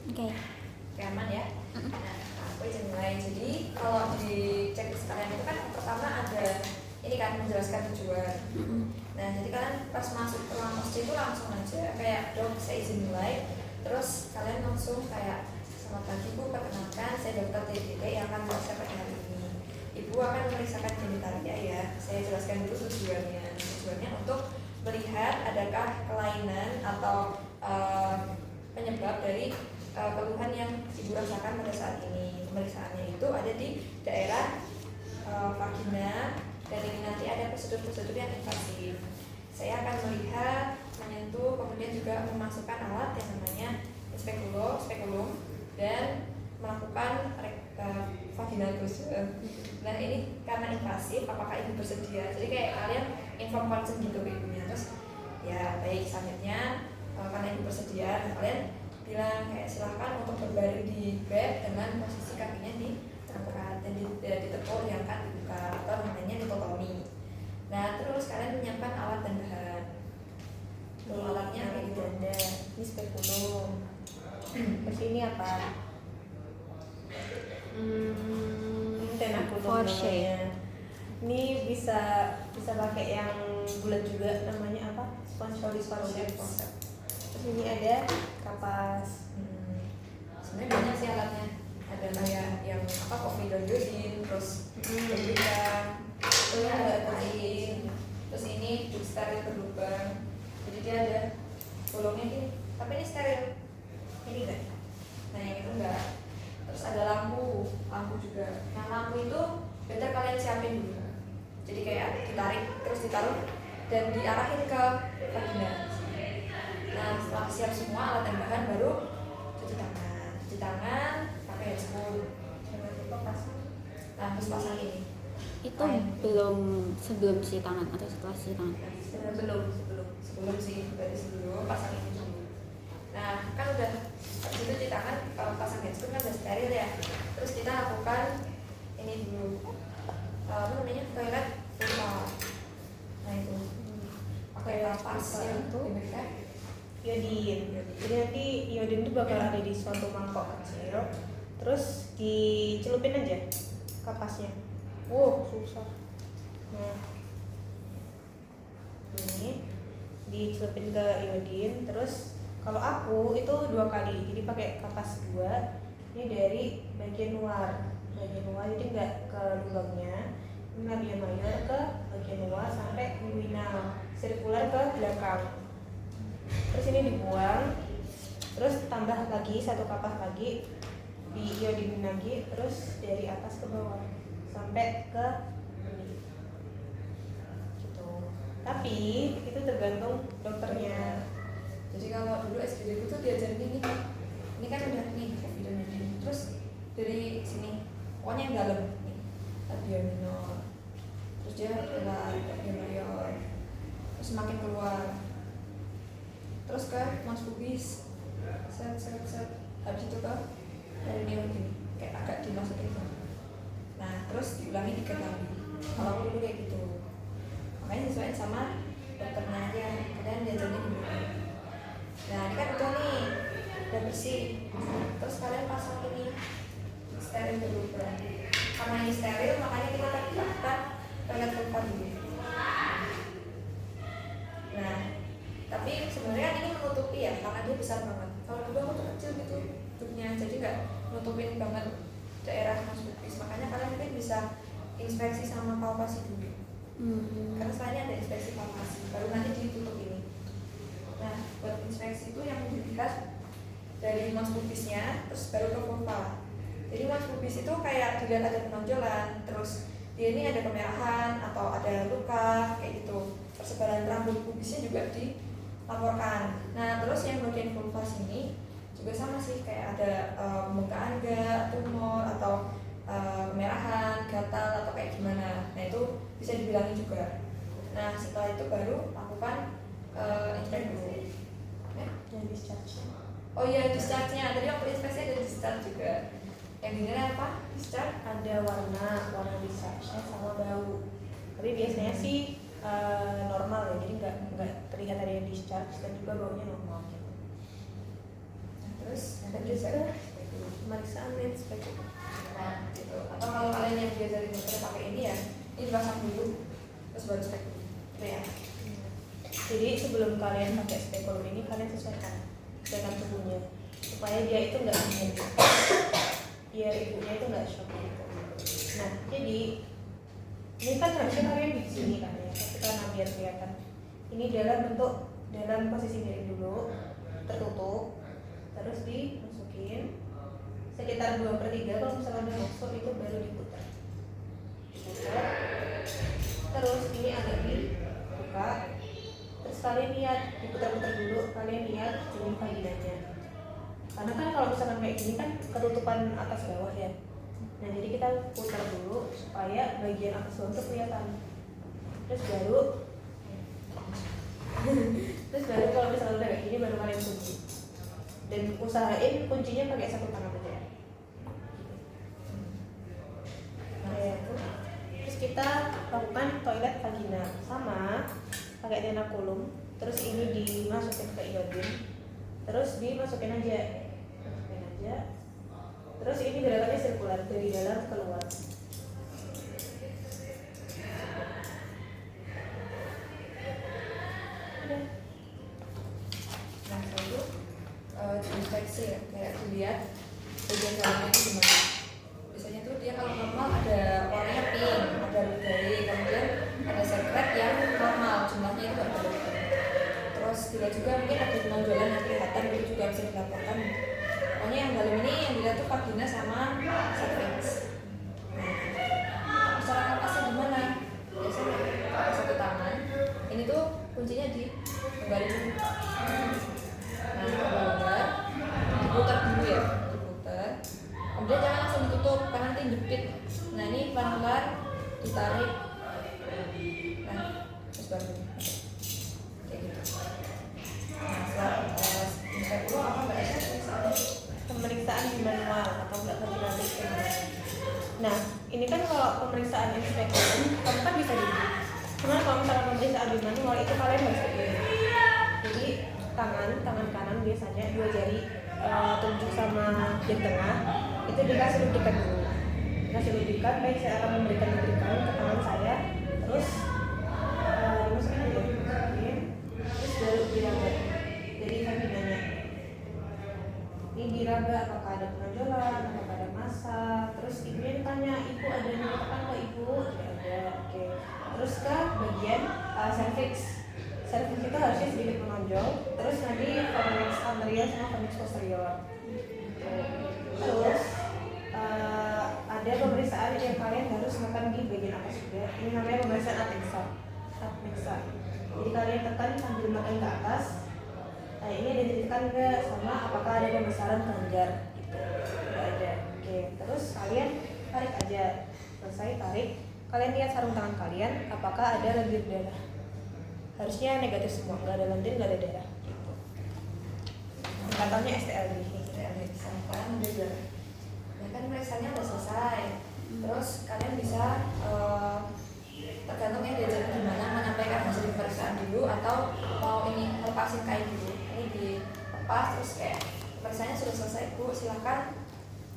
Oke. Aman ya. Nah, aku izin mulai. Jadi kalau di checklist kalian itu kan pertama ada ini kan menjelaskan tujuan. Nah, jadi kalian pas masuk ke ruang OSCE itu langsung aja kayak dok saya izin mulai. Terus kalian langsung kayak selamat pagi Bu, perkenalkan saya Dr. TDT yang akan meriksa pada hari ini. Ibu akan memeriksakan genitalia ya. Saya jelaskan dulu tujuannya. Tujuannya untuk melihat adakah kelainan atau penyebab dari keluhan yang ibu rasakan pada saat ini. Pemeriksaannya itu ada di daerah vagina dan ini nanti ada prosedur-prosedur yang invasif. Saya akan melihat, menyentuh, kemudian juga memasukkan alat yang namanya spekulum dan melakukan vaginal closure. Nah ini karena invasif, apakah ibu bersedia? Jadi kayak kalian inform consent gitu ke ibunya. Terus ya baik selanjutnya karena ibu bersedia, kalian bilang kayak silahkan untuk berbaring di bed dengan posisi kakinya diangkat dan ditekuk yang akan dibuka atau namanya dikotomi. Nah terus kalian menyiapkan alat dan bahan. Alatnya kayak gitu. Ini spekulum. Terus ini apa? Tenakulum namanya. Ini bisa pakai yang bulat juga, namanya apa? Sponsolis forceps. Terus ini ada kapas. Sebenarnya banyak sih alatnya. Ada kayak yang apa povidone, terus juga itu ada kain. Terus ini steril berlubang. Jadi dia ada bolongnya gini. Tapi ini steril. Ini enggak. Nah yang itu enggak. Terus ada lampu juga. Nah lampu itu better kalian siapin dulu. Jadi kayak ditarik terus ditaruh dan diarahin ke vagina. Nah setelah siap semua alat dan bahan baru cuci tangan pakai handscoon. Jangan lupa pasang. Nah terus pasang ini. Itu belum sebelum cuci tangan atau setelah cuci tangan? Sebelum sih, berarti sebelum pasang ini dulu. Nah kan udah habis itu cuci tangan, kalau pasang handscoon kan udah steril ya. Terus kita lakukan ini dulu apa namanya toilet vulva. Nah itu pakai kapas yang diberikan Iodin. Jadi nanti iodin itu bakal ada di suatu mangkok kecil. Terus dicelupin aja kapasnya. Susah. Nah, ini dicelupin ke iodin. Terus kalau aku itu 2 kali. Jadi pakai kapas 2. Ini dari bagian luar, jadi nggak ke lubangnya. Ini bagian mayor ke bagian luar sampai inguinal, sirkular ke belakang. Terus ini dibuang, terus tambah lagi 1 kapas lagi, di iodin lagi, terus dari atas ke bawah sampai ke ini gitu. Tapi itu tergantung dokternya. Jadi kalau dulu SPG itu diajarin ini kan udah nih videonya ini. Terus dari sini pokoknya yang dalam nih labia minor, terus dia keluar labia mayor, terus semakin keluar terus ke mas pubis set habis itu ke dari ini kayak agak dimasukin. Nah terus diulangi 3 kali. Kalau aku dulu kayak gitu, makanya sesuai sama dokternya aja, kalian diajarin dulu. Nah ini kan udah bersih. Terus kalian pasang ini steril dulu karena ini steril makanya kita lakukan toilet vulva dulu. Nah tapi sebenarnya ini menutupi ya karena dia besar banget. Kalau dulu aku tuh kecil gitu tutupnya, jadi nggak nutupin banget daerah mas pubis. Makanya kalian mungkin bisa inspeksi sama palpasi dulu. Karena selain ada inspeksi palpasi baru nanti ditutup ini. Nah buat inspeksi itu yang dilihat dari mas pubisnya terus baru ke vulva. Jadi mas pubis itu kayak dilihat ada penonjolan, terus dia ini ada kemerahan atau ada luka kayak gitu. Persebaran rambut pubisnya juga dilaporkan. Nah terus yang bagian vulva sini juga sama sih, kayak ada pembukaan enggak, tumor atau kemerahan, gatal atau kayak gimana. Nah itu bisa dibilangin juga. Nah setelah itu baru lakukan inspek dulu. Yang discharge. Oh iya discharge-nya, tadi waktu inspeksi ada discharge juga. Yang dinilai apa? Discharge? Ada warna discharge sama bau. Tapi biasanya sih normal ya, jadi nggak terlihat ada yang discharge dan juga baunya normal. Nah, terus ada lanjut ke pemeriksaan lens speculum. Nah, gitu. Atau kalau kalian yang biasa di dokter pakai ini ya, ini dipasang dulu, terus baru spekulum. Gitu ya. Jadi sebelum kalian pakai spekulum ini kalian sesuaikan suhunya supaya dia itu nggak dingin, biar ibunya itu nggak shock gitu. Nah, jadi ini kan harusnya kalian di sini kan ya, tapi karena biar kelihatan ini dalam posisi miring dulu, tertutup, terus dimasukin sekitar 2/3. Kalau misalnya udah masuk itu baru diputar, terus ini agak dibuka, terus kalian lihat, diputar-putar dulu, kalian lihat jenis vaginanya. Karena kan kalau misalkan kayak gini kan ketutupan atas bawah ya. Nah jadi kita putar dulu supaya bagian atas bawah itu kelihatan. Terus baru kalau misalnya udah kayak gini baru kalian kunci. Dan usahain kuncinya pakai satu tangan aja. Terus kita lakukan toilet vagina sama pakai tenakulum. Terus ini dimasukin ke iodin. Terus dimasukin aja. Terus ini gerakannya sirkular dari dalam keluar. Nah, setelah itu diinspeksi ya, kayak dilihat bagian dalamnya itu gimana. Biasanya tuh dia kalau normal ada warnanya pink, ada ludahi, kemudian ada sekret yang normal, jumlahnya itu nggak berlebihan. Terus dilihat juga mungkin ada penonjolan yang kelihatan, itu juga bisa dilaporkan. Pokoknya yang dalam ini yang dilihat tuh vagina sama cervix. Nah, cara kapasnya gimana? Biasanya pakai satu tangan, ini tuh kuncinya di kembali dulu. Nah, longgar, diputar dulu ya, diputar. Kemudian jangan langsung ditutup, karena nanti jepit. Nah, ini pelan-pelan ditarik. Nah, terus baru kayak gitu. Nah, setelah bisa dulu apa mbak Aisyah? Pemeriksaan di manual atau enggak vaginalis. Nah, ini kan kalau pemeriksaan inspeksi, kamu kan bisa duduk. Cuman kalau misalnya pemeriksaan di manual itu kalian harus berdiri. Jadi tangan kanan biasanya 2 jari tunjuk sama jari tengah itu dikasih ludikan dulu. Dikasih ludikan, baik saya akan memberikan ludikan ke tangan saya. Terus dimasukin aja, terus baru diraba. Jadi vaginanya ini diraba apakah ada penonjolan, apakah ada massa. Terus ibunya ditanya, ibu ada yang dikatakan nggak ibu? Tidak ada. Oke. Terus ke bagian cervix. Cervix itu harusnya sedikit menonjol. Terus nanti vernix anterior sama vernix posterior. Terus ada pemeriksaan yang kalian harus lakukan di bagian atas juga. Ini namanya pemeriksaan adnexa. Jadi kalian tekan sambil makan ke atas. Nah ini ada ditekan nggak sama apakah ada pembesaran kelenjar gitu. Nggak ada. Oke. Terus kalian tarik aja. Selesai tarik. Kalian lihat sarung tangan kalian apakah ada lendir darah. Harusnya negatif semua, nggak ada lendir, nggak ada darah gitu. Katanya STLD. Sekarang udah jalan. Nah kan periksanya udah selesai. Terus kalian bisa tergantung ya diajarin gimana menyampaikan hasil pemeriksaan dulu atau mau ini lepasin kain dulu. Ini dilepas terus kayak periksanya sudah selesai bu, silahkan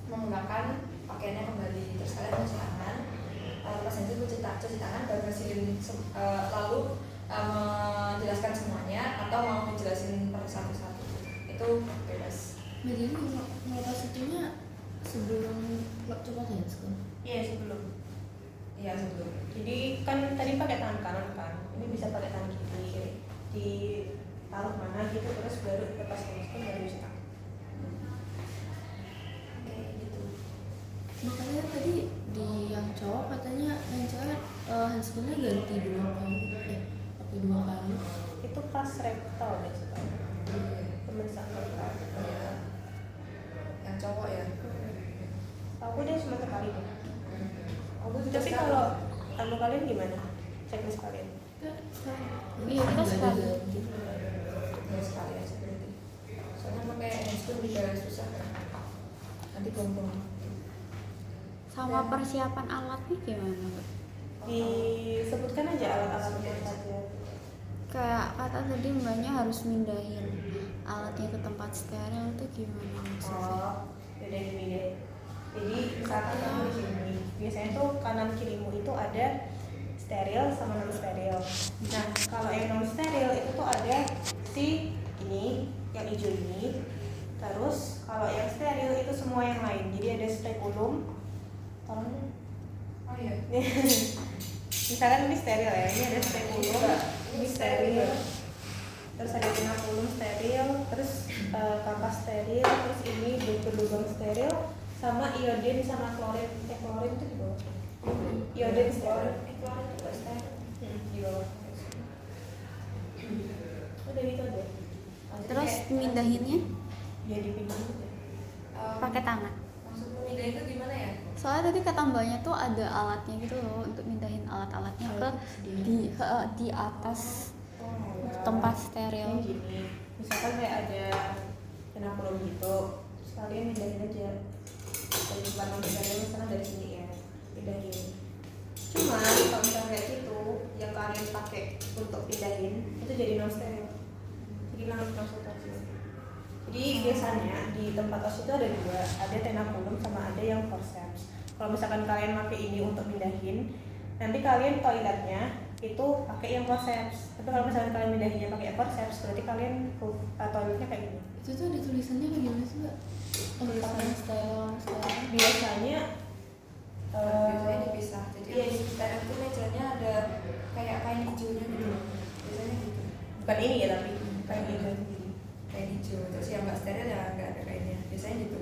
menggunakan pakaiannya kembali. Terus kalian cuci tangan, pas itu cuci tangan baru bersihin lalu menjelaskan semuanya atau mau dijelasin per satu-satu itu bebas. Jadi ngelepas itunya sebelum coba tes kan? Iya sebelum. Iya sebelum. Jadi kan tadi pakai tangan kanan kan, ini bisa pakai tangan kiri. Ditaruh mana gitu terus baru lepas masukkan baru bisa. Kayak gitu. Makanya tadi di yang cowok katanya yang cewek handscoonnya ganti 2 kali, pakai 2 kali. Itu pas rektal deh sebenarnya. Pemeriksaan rektal. Ya. Yang cowok ya. Aku dia cuma sekali deh. Aku juga Tapi sekali. kalau anu kalian gimana? Checklist kalian? Iya kita sekali. Ya sekali aja berarti. Soalnya pakai handscoon juga susah kan. Nanti buang-buang. Sama persiapan alatnya gimana Mbak? Disebutkan aja alat-alat apa saja. Kayak kata tadi mbaknya harus mindahin alatnya ke tempat steril tuh gimana maksudnya? Oh, udah gini deh. Jadi misalkan kamu di sini, biasanya tuh kanan kirimu itu ada steril sama non steril. Nah, kalau yang non steril itu tuh ada si ini, yang hijau ini. Terus kalau yang steril itu semua yang lain. Jadi ada spekulum. Tolong dong. Oh iya. Misalkan ini steril ya, ini ada spekulum, ini steril. Terus ada inokulum steril, terus kapas steril, terus ini lubang steril, sama iodin sama klorin. Klorin itu di bawah. Iodin steril. Klorin juga steril. Di bawah. Udah gitu aja. Terus mindahinnya Ya dipindahin aja. pakai tangan. Maksud pemindah itu gimana ya? Soalnya tadi kata mbaknya tuh ada alatnya gitu loh untuk mindahin alat-alatnya ke di atas tempat steril. Ini gini, misalkan kayak ada inokulum gitu, terus kalian pindahin aja. Dari tempat non steril misalnya dari sini ya, pindahin. Cuma kalau misalnya kayak gitu, yang kalian pakai untuk pindahin itu jadi non steril. Jadi non steril. Jadi biasanya di tempat OSIS itu ada dua, ada tenakulum sama ada yang forceps. Kalau misalkan kalian pakai ini untuk pindahin, nanti kalian toiletnya itu pakai yang forceps. Tapi kalau misalkan kalian pindahinnya pakai forceps, berarti kalian toiletnya kayak gini. Itu tuh ada tulisannya kayak gimana sih mbak? Tulisannya steril. Biasanya Biasanya dipisah. Jadi iya, yang steril itu mejanya ada kayak kain hijaunya gitu. Biasanya gitu. bukan ini ya tapi kayak gitu. Kain hijau. Terus yang nggak steril ya nggak ada kainnya. Biasanya gitu.